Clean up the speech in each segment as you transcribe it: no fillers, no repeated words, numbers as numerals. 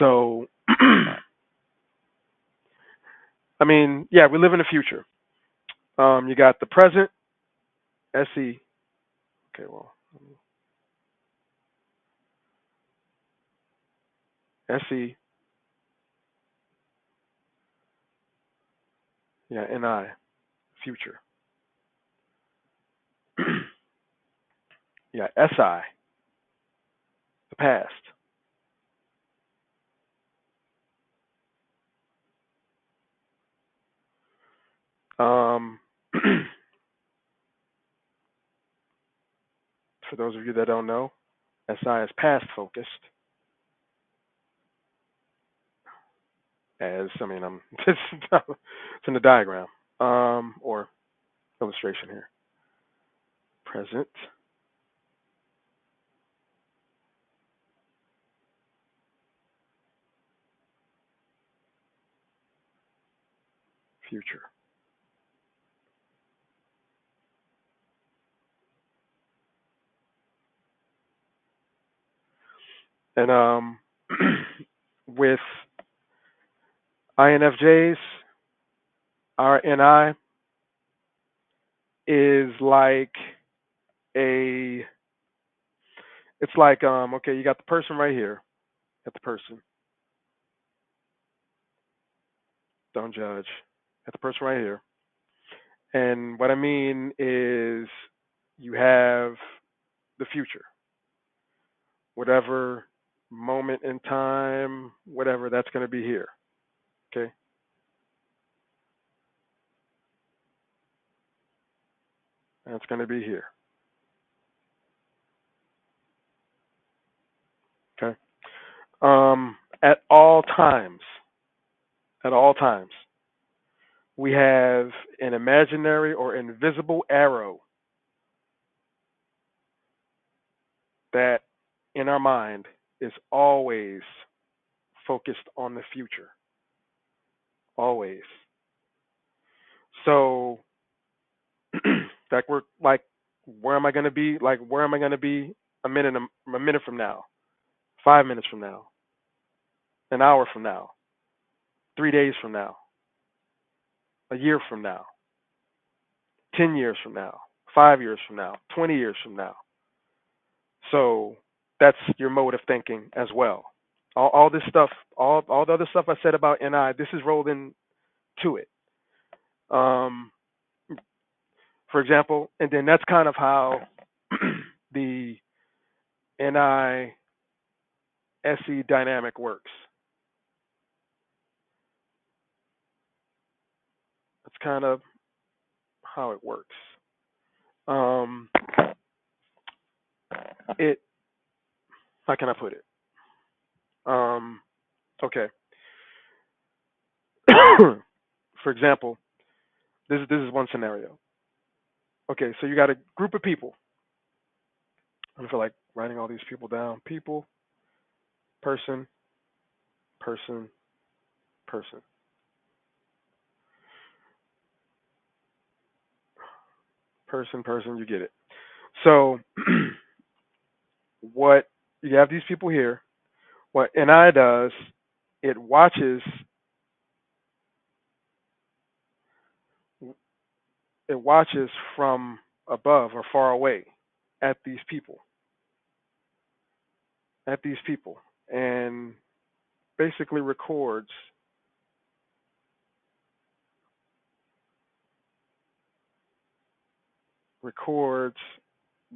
So, I mean, yeah, we live in the future. You got the present, SE. Okay, well, SE, yeah, NI, future. Yeah, SI, the past. Um, for those of you that don't know, SI is past focused. As I mean, I'm it's in the diagram or illustration here. Present, future, and with INFJs, our NI is like a. It's like okay, you got the person right here. Got the person. Don't judge. Got the person right here. And what I mean is you have the future, whatever moment in time, whatever that's going to be here. Okay. That's going to be here. Okay. At all times, at all times, we have an imaginary or invisible arrow that in our mind is always focused on the future. Always. So, like we're like, where am I going to be? Like, where am I going to be a minute from now, 5 minutes from now, an hour from now, 3 days from now, a year from now, 10 years from now, 5 years from now, 20 years from now. So that's your mode of thinking as well. All this stuff, all the other stuff I said about NI, this is rolled into it. Um, for example, and then that's kind of how the NI SE dynamic works. That's kind of how it works. Um, it how can I put it? Um, okay. For example, this is one scenario. Okay, so you got a group of people. I feel like writing all these people down. People, person, person, person, person, person. You get it. So what you have these people here. What NI does, it watches from above or far away at these people, and basically records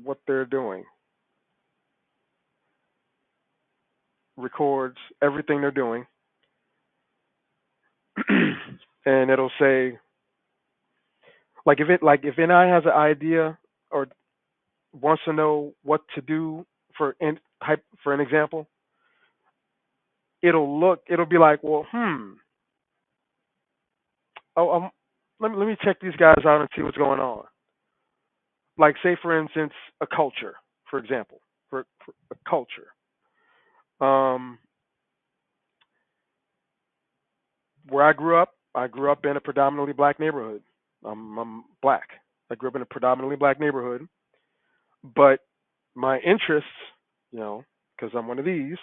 what they're doing, records everything they're doing, and it'll say if NI has an idea or wants to know what to do for an example, it'll be like, well, oh, let me check these guys out and see what's going on. Like, say for instance, a culture, for example, for a culture. Um, where I grew up in a predominantly black neighborhood. I'm black. I grew up in a predominantly black neighborhood, but my interests, because I'm one of these,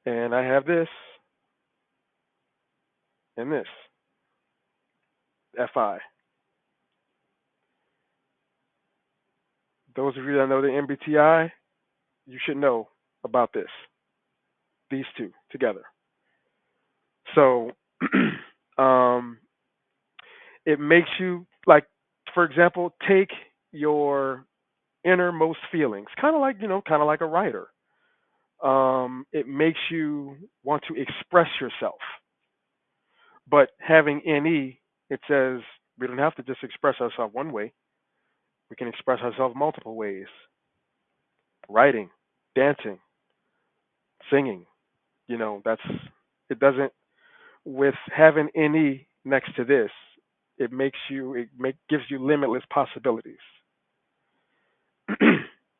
and I have this and this, FI. Those of you that know the MBTI, you should know about this, these two together. So, um, it makes you like, for example, take your innermost feelings, kind of like kind of like a writer. It makes you want to express yourself, but having NE, it says we don't have to just express ourselves one way. We can express ourselves multiple ways: writing, dancing, singing. That's it. Doesn't with having NE next to this, gives you limitless possibilities.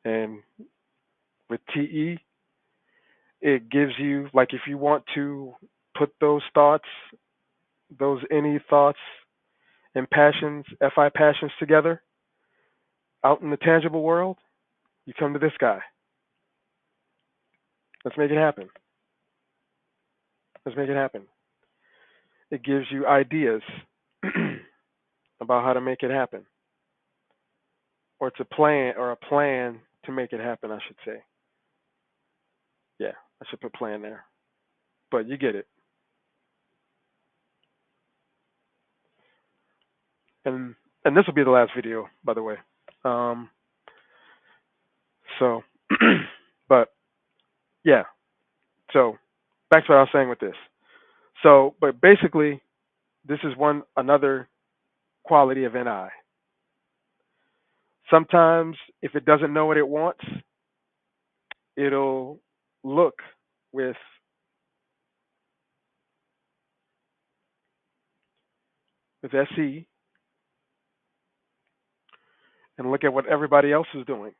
And with TE, it gives you like if you want to put those thoughts, those NE thoughts and passions, FI passions together out in the tangible world, you come to this guy. Let's make it happen. Let's make it happen. It gives you ideas about how to make it happen, or it's a plan to make it happen, I should say. Yeah, I should put plan there, but you get it. And and this will be the last video, by the way. Um, so, but yeah. So back to what I was saying with this. So, but basically, this is another quality of NI. Sometimes, if it doesn't know what it wants, it'll look with SE and look at what everybody else is doing.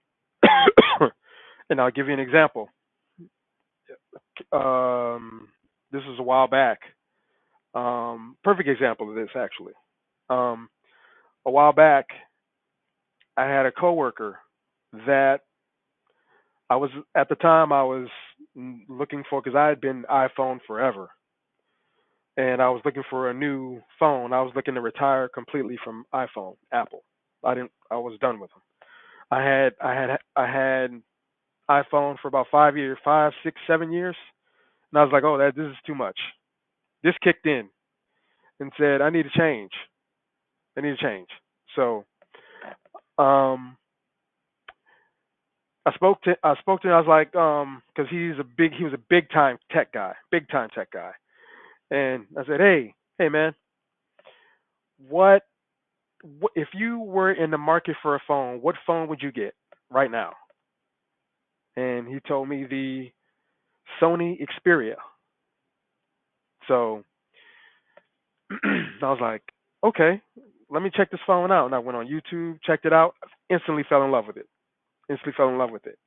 And I'll give you an example. Um, this was a while back. Perfect example of this, actually. Um, a while back, I had a coworker that I was at the time I was looking for because I had been iPhone forever, and I was looking for a new phone. I was looking to retire completely from iPhone, Apple. I didn't. I was done with them. I had iPhone for about 5 years, 5, 6, 7 years, and I was like, oh, this is too much. This kicked in and said, I need to change. I need to change. So, um, I spoke to him. I was like, because he was a big time tech guy, and I said, hey man, what, if you were in the market for a phone, what phone would you get right now? And he told me the Sony Xperia. So I was like, okay, let me check this phone out. And I went on YouTube, checked it out, instantly fell in love with it. Instantly fell in love with it.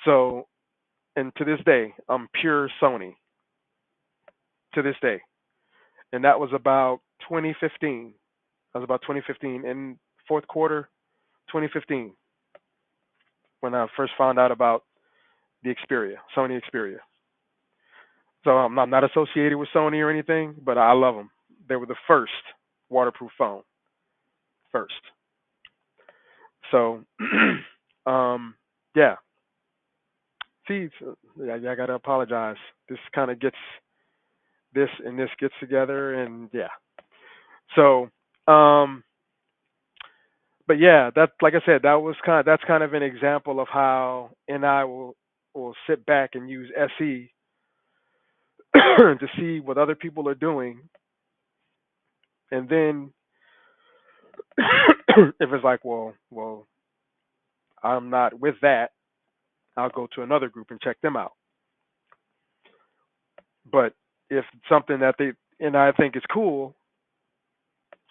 So, and to this day, I'm pure Sony to this day. And that was about 2015. That was about 2015 in fourth quarter 2015 when I first found out about the Xperia, Sony Xperia. So I'm not associated with Sony or anything, but I love them. They were the first waterproof phone, first. So, yeah. See, I gotta apologize. This kind of gets this and this gets together, and yeah. So, but yeah, that like I said, that's kind of an example of how NI will sit back and use SE to see what other people are doing, and then if it's like, well, I'm not with that, I'll go to another group and check them out. But if something that they and I think is cool,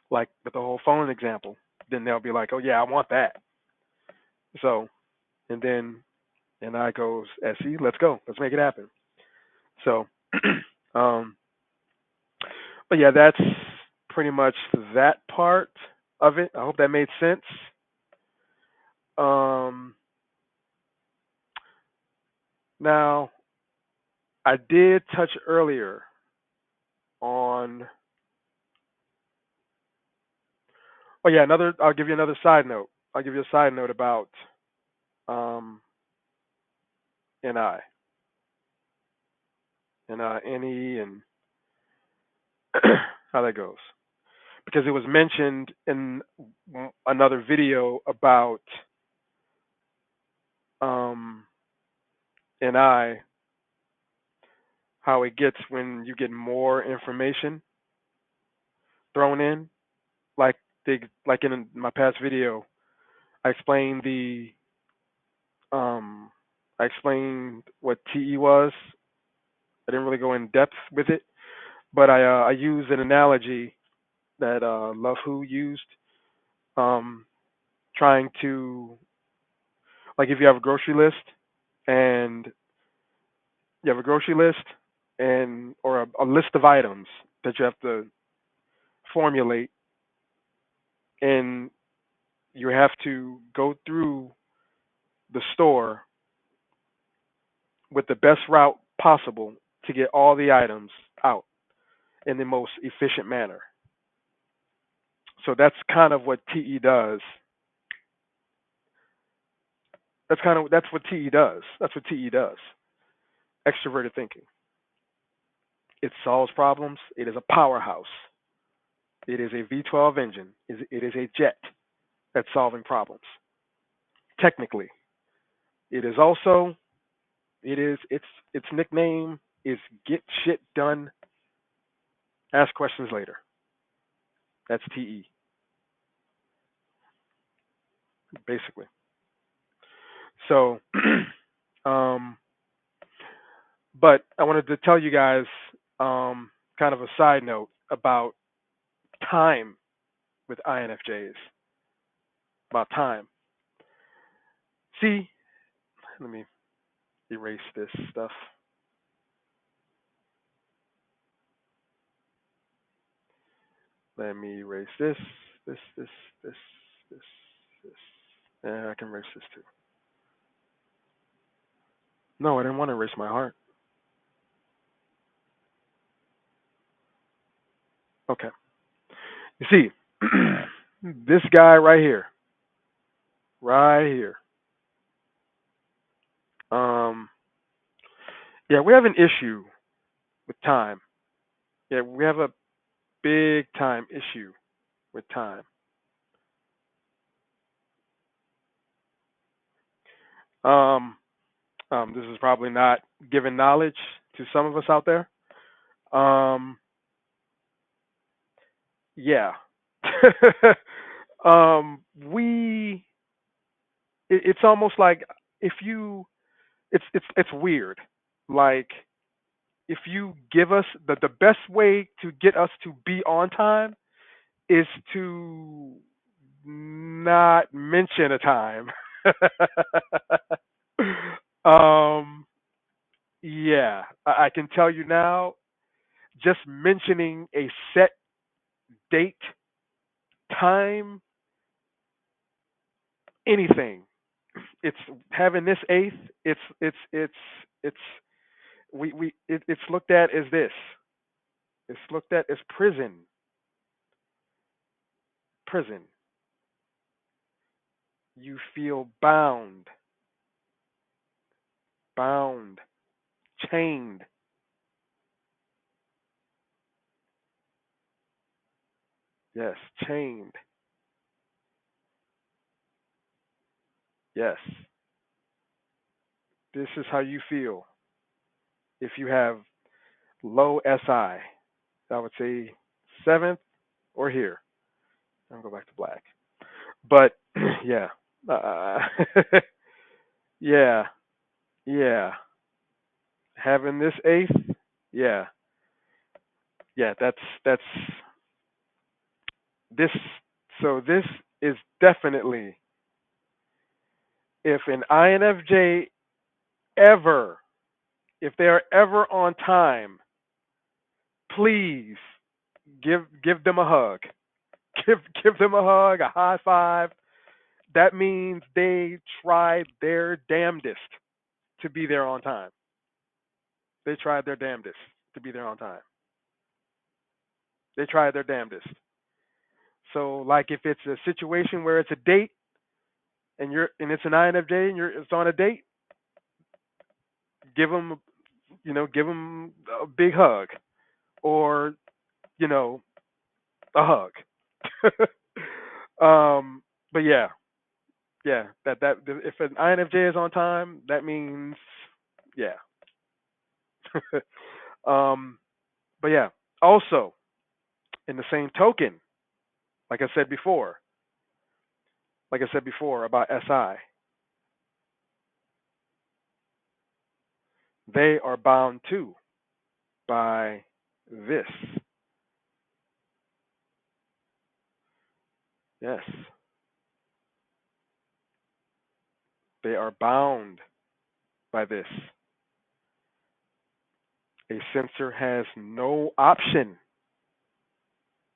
like with the whole phone example, then they'll be like, oh yeah, I want that. So, and then and I goes, SE, let's go, let's make it happen. So, um, but yeah, that's pretty much that part of it. I hope that made sense. Um, now, I did touch earlier on. Oh yeah, another. I'll give you another side note. I'll give you a side note about um, NI and NE and how that goes because it was mentioned in another video about um, NI how it gets when you get more information thrown in. Like like in my past video, I explained um, I explained what TE was. I didn't really go in depth with it, but I used an analogy that Love Who used, um, trying to like if you have a grocery list and you have a grocery list and or a list of items that you have to formulate, and you have to go through the store with the best route possible to get all the items out in the most efficient manner. So that's kind of what TE does. That's what TE does. That's what TE does. Extroverted thinking. It solves problems. It is a powerhouse. It is a V12 engine. It is a jet that's solving problems. Technically, it is also its nickname is Get Shit Done. Ask questions later. That's TE basically. So, um, but I wanted to tell you guys kind of a side note about time with INFJs. About time. See, let me erase this stuff. Let me erase this, this, this, this. Yeah, I can erase this too. No, I didn't want to erase my heart. Okay. You see, this guy right here. Um, yeah, we have an issue with time. Yeah, we have a big time issue with time. Um, this is probably not giving knowledge to some of us out there. Um, yeah. We. It's almost like if you. It's weird. Like if you give us the best way to get us to be on time is to not mention a time. um, yeah, I can tell you now. Just mentioning a set date, time, anything. It's having this eighth. It's it's looked at as this. It's looked at as prison. Prison. You feel bound, bound, chained. Yes, chained. Yes. This is how you feel if you have low SI. I would say seventh or here. I'll go back to black. But yeah, uh, yeah, yeah. Having this eighth, yeah, yeah. That's this. So this is definitely if an INFJ ever, if they are ever on time, please give them a hug. Give them a hug, a high five. That means they tried their damnedest to be there on time. They tried their damnedest to be there on time. They tried their damnedest. So, like, if it's a situation where it's a date and it's an INFJ and it's on a date, give them, give them a big hug or, you know, a hug. But yeah, that if an INFJ is on time, that means yeah. um, but yeah, also in the same token, like I said before, about SI, they are bound too by this. Yes, they are bound by this. A sensor has no option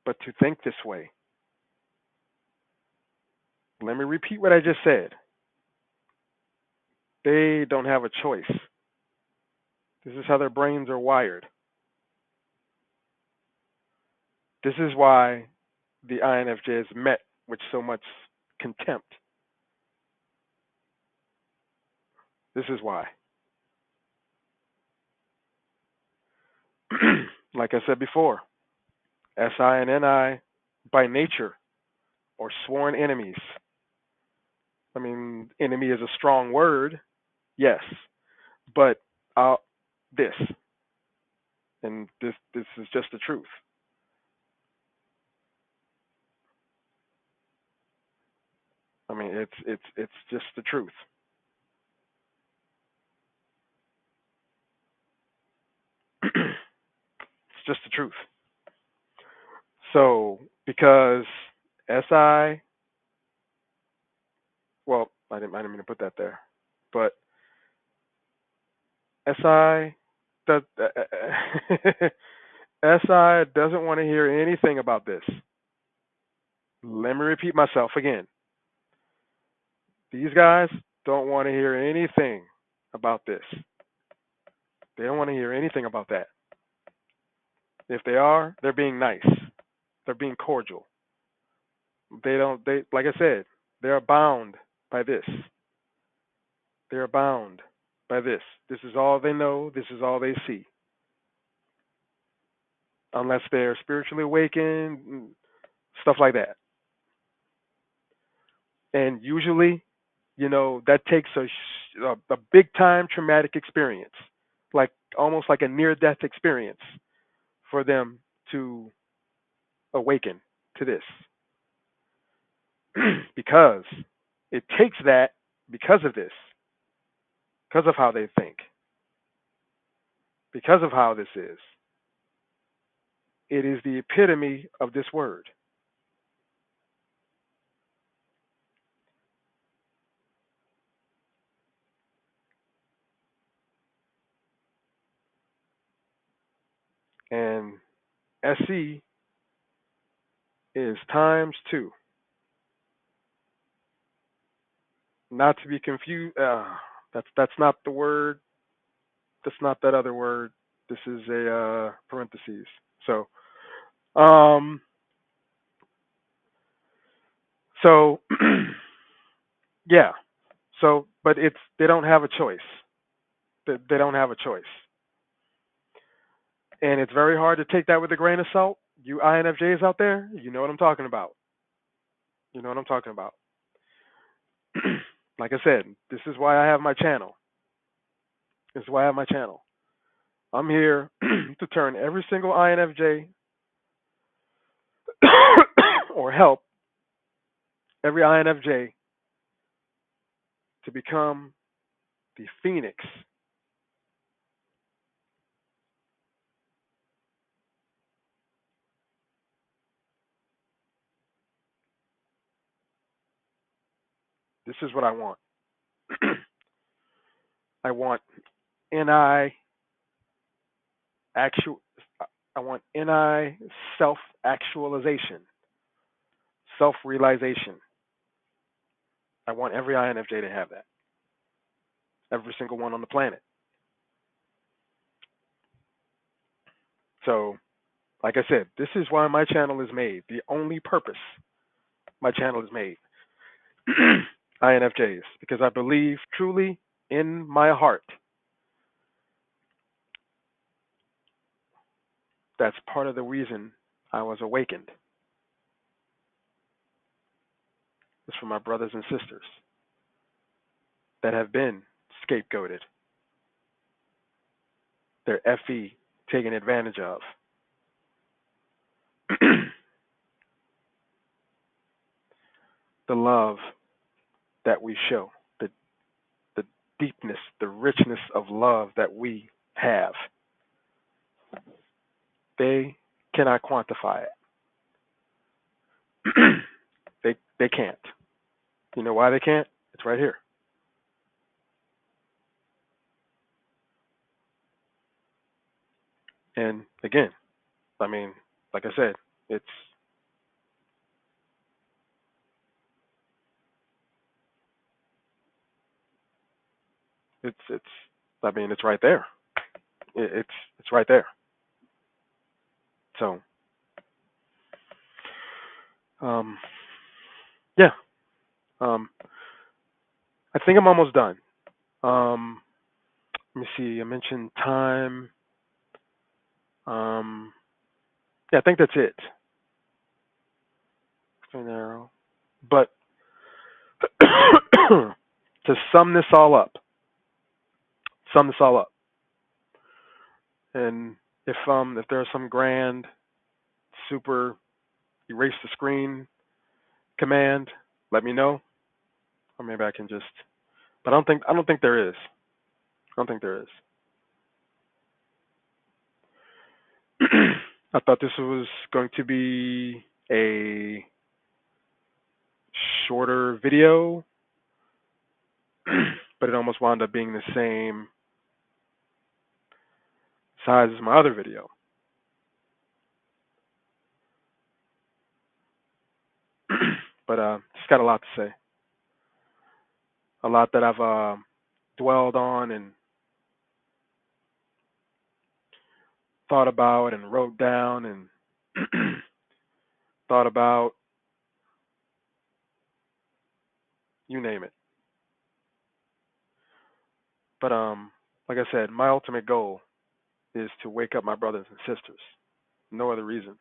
but to think this way. Let me repeat what I just said. They don't have a choice. This is how their brains are wired. This is why the INFJ is met with so much contempt. This is why. Like I said before, SI and NI by nature are sworn enemies. I mean, enemy is a strong word, yes, but this, and this is just the truth. I mean, it's just the truth. It's just the truth. So because SI, well, I didn't mean to put that there, but SI does SI doesn't want to hear anything about this. Let me repeat myself again. These guys don't want to hear anything about this. They don't want to hear anything about that. If they are, they're being nice. They're being cordial. They like I said, they are bound by this. They are bound by this. This is all they know, this is all they see. Unless they're spiritually awakened, stuff like that. And usually, that takes a big time traumatic experience, like almost like a near death experience for them to awaken to this. Because it takes that because of this, because of how they think, because of how this is. It is the epitome of this word. And SE is times two. Not to be confused. That's not the word. That's not that other word. This is a parentheses. So, um, so yeah. So, but they don't have a choice. They don't have a choice, and it's very hard to take that with a grain of salt. You INFJs out there, you know what I'm talking about. You know what I'm talking about. Like I said, this is why I have my channel. This is why I have my channel. I'm here to turn every single INFJ or help every INFJ to become the phoenix. This is what I want. I want NI actual. I want NI self actualization, self realization. I want every INFJ to have that. Every single one on the planet. So, like I said, this is why my channel is made. The only purpose my channel is made. INFJs, because I believe truly in my heart that's part of the reason I was awakened. It's for my brothers and sisters that have been scapegoated, their FE taken advantage of. The love that we show, the deepness, the richness of love that we have, they cannot quantify it. They can't. You know why they can't? It's right here. And again, I mean, like I said, it's it's I mean, it's right there. It's right there. So, um, yeah. Um, I think I'm almost done. Um, let me see. I mentioned time. Um, yeah, I think that's it. Very narrow. But to sum this all up, and if there's some grand super erase the screen command, let me know, or maybe I can just. But I don't think there is. I don't think there is. I thought this was going to be a shorter video, but it almost wound up being the same size as my other video. But just got a lot to say, a lot that I've dwelled on and thought about and wrote down and thought about, you name it. But like I said, my ultimate goal is to wake up my brothers and sisters. No other reason.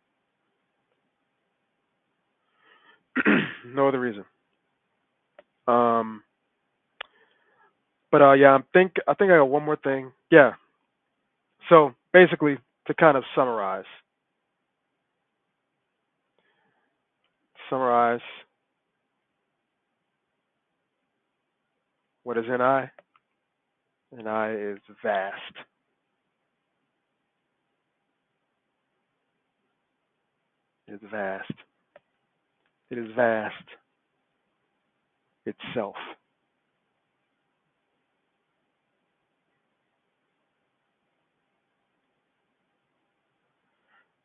No other reason. Um, but yeah, I think I got one more thing. Yeah. So basically, to kind of summarize what is in I. And I is vast. It is vast. It is vast itself.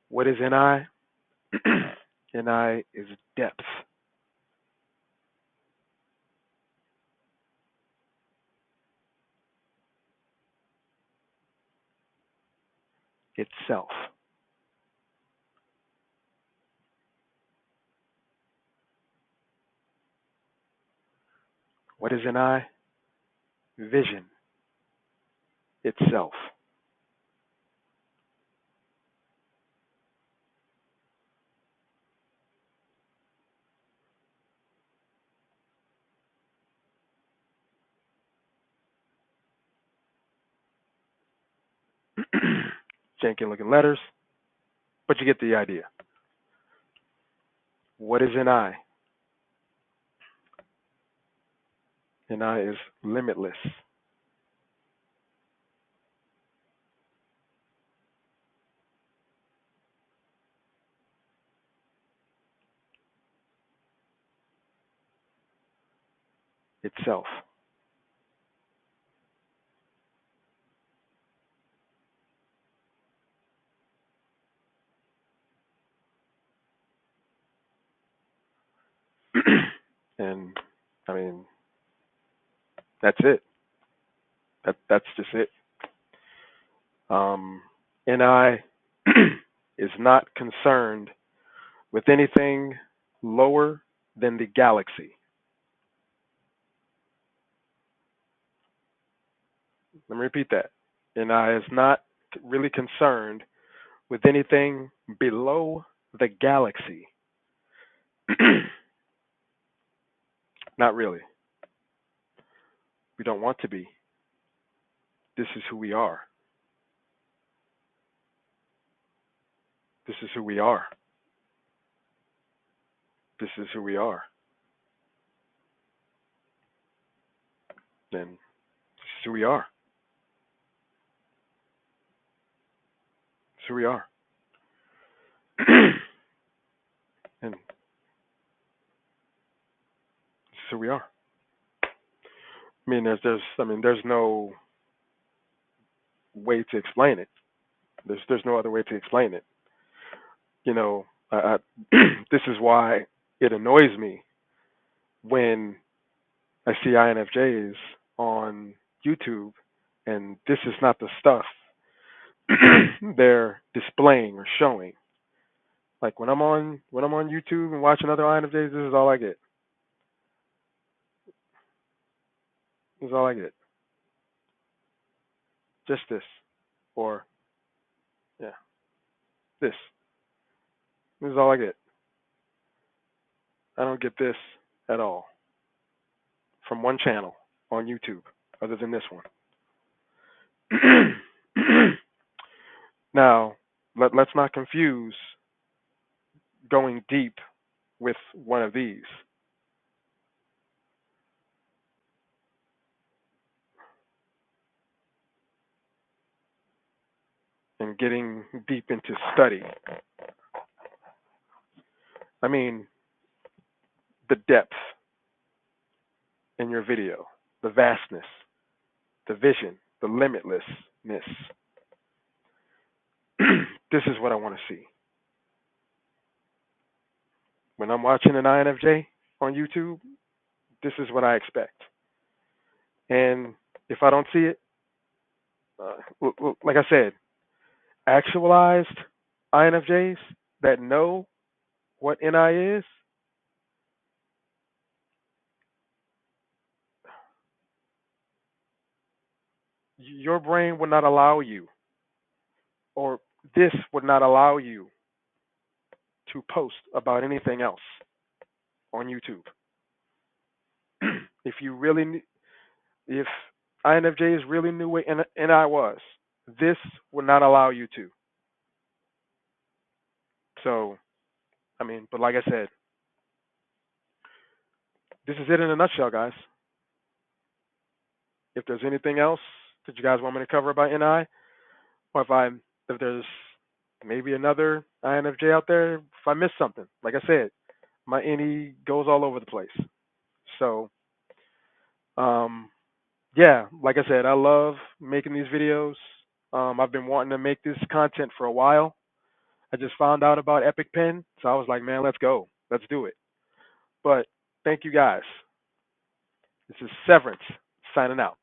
What is in I? In I is depth itself. What is in I? Vision itself. Janky looking letters, but you get the idea. What is in I? In I is limitless itself. And I mean, that's it. That's just it. In I is not concerned with anything lower than the galaxy. Let me repeat that. NI is not really concerned with anything below the galaxy. Not really. We don't want to be. This is who we are. This is who we are. This is who we are. Then this is who we are. This is who we are. And this is who we are. I mean, there's no way to explain it. There's no other way to explain it. You know, this is why it annoys me when I see INFJs on YouTube, and this is not the stuff they're displaying or showing. Like when I'm on YouTube and watching other INFJs, this is all I get. This is all I get. Just this, or yeah, this. This is all I get. I don't get this at all from one channel on YouTube, other than this one. Now, let's not confuse going deep with one of these. And getting deep into study. I mean, the depth in your video, the vastness, the vision, the limitlessness. This is what I want to see. When I'm watching an INFJ on YouTube, this is what I expect. And if I don't see it, like I said, actualized INFJs that know what NI is, your brain would not allow you, or this would not allow you to post about anything else on YouTube. If you really, if INFJs really knew what NI was, this would not allow you to. So, I mean, but like I said, this is it in a nutshell, guys. If there's anything else that you guys want me to cover about NI, or if there's maybe another INFJ out there, if I missed something, like I said, my NE goes all over the place. So, um, yeah, like I said, I love making these videos. I've been wanting to make this content for a while. I just found out about Epic Pen, so I was like, man, let's go, let's do it. But thank you guys. This is Severance signing out.